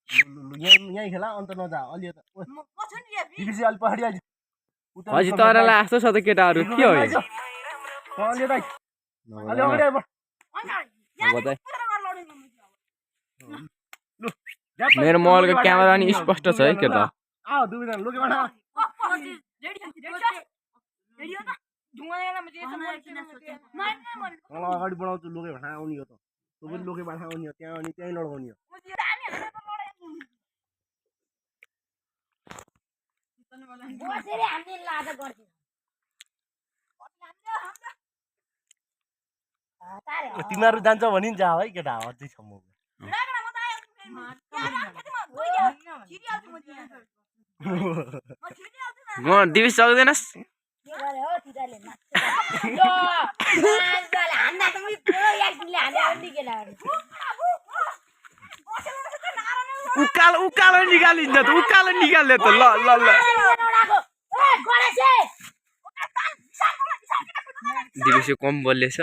यही खेला अन्त नजा अलि त बिबिसी अलि पहाडी आइज हजुर तरलाई आस्तो छ त केटाहरू के हो यो अलि दाइ अलि अगाडि आइब मेरो मोबाइलको क्यामेरा नि स्पष्ट छ है केटा आ दुईजना लोके बाटा अगाडि बढाउँछु लोके बाटा आउने हो त तँ पनि लोके बाटा आउने हो त्यहाँ अनि त्यहीँ लडाउने हो तिमीहरू जान्छ भने नि जा है केटा अझैसम्म म दिविस सक्दैनस् उकालो निकालिन्छ त उकालो निकाल्ने त ल ल ल दिविस कम बोल्दैछ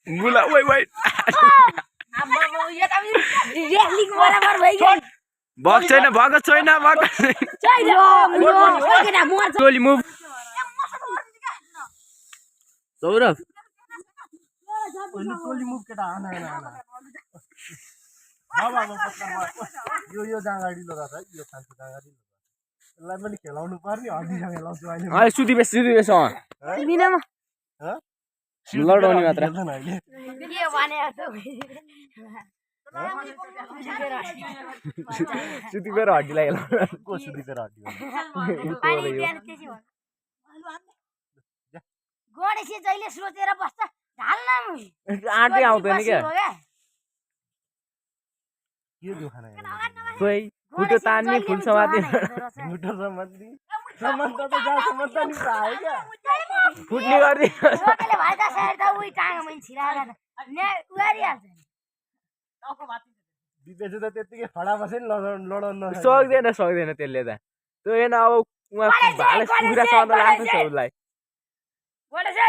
मुला ओइ ओइ भग छैन भएको छैन टोली मुभ सौरभ टोली मुभ केटा आना आना आना बाबा यो जाँगाडी लगा छ यो खान्छ जाँगाडी यसलाई पनि खेलाउनु पर्ने हड्डीसँग खेलाउँछु अहिले सुति बेस लडाउने मात्र सुति बेर हड्डीलाई को सुति बेर हड्डी गणेशले जहिले सोचेर बस्छ आँटै आउँदैन क्या के दियो खाना खोइ फुटो तान्ने फुल समात्ने फुटो समात्ने समात्दा त जा समात्दा नि आयो क्या फुट्ने गर्दै सोकेले भाइका साइड त उही टाङमा छिराएर ने उगारिहाल्छ दिपेछ त त्यतिकै खडा बसे नि लडाउन सक्दैन त्यसले त त्यो हेर्न अब उहाँ भाले कुखुरा सदा लाग्छ सबलाई गणेशे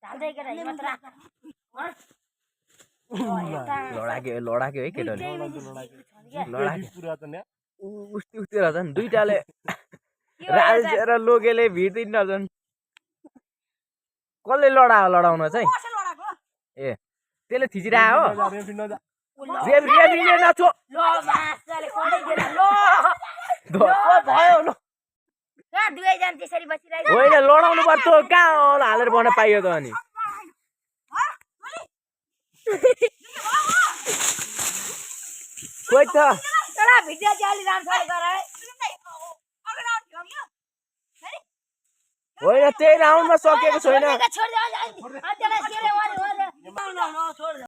ढाल्दै केटा हिम्मत राख लडाक्यो है केटाले पुरा त नि उस्ती रहछन् दुईटाले राजेर लोकेले भिड्दिन नजन कसले लडाउन चाहिँ ए त्यसले थिचिरायो हो रेफ्रीले नछो ल मासले कोडै गेल ल भयो ल कहाँ दुवैजना त्यसरी बसिरहेको होइन लडाउनु पर्छ कहाँ हालेर बन्न पाइयो त अनि खोइ त एउटा भिडियो चाहिँ अलि राम्रो गराए होइन त्यही राउन्डमा सकेको छैन छोड्दै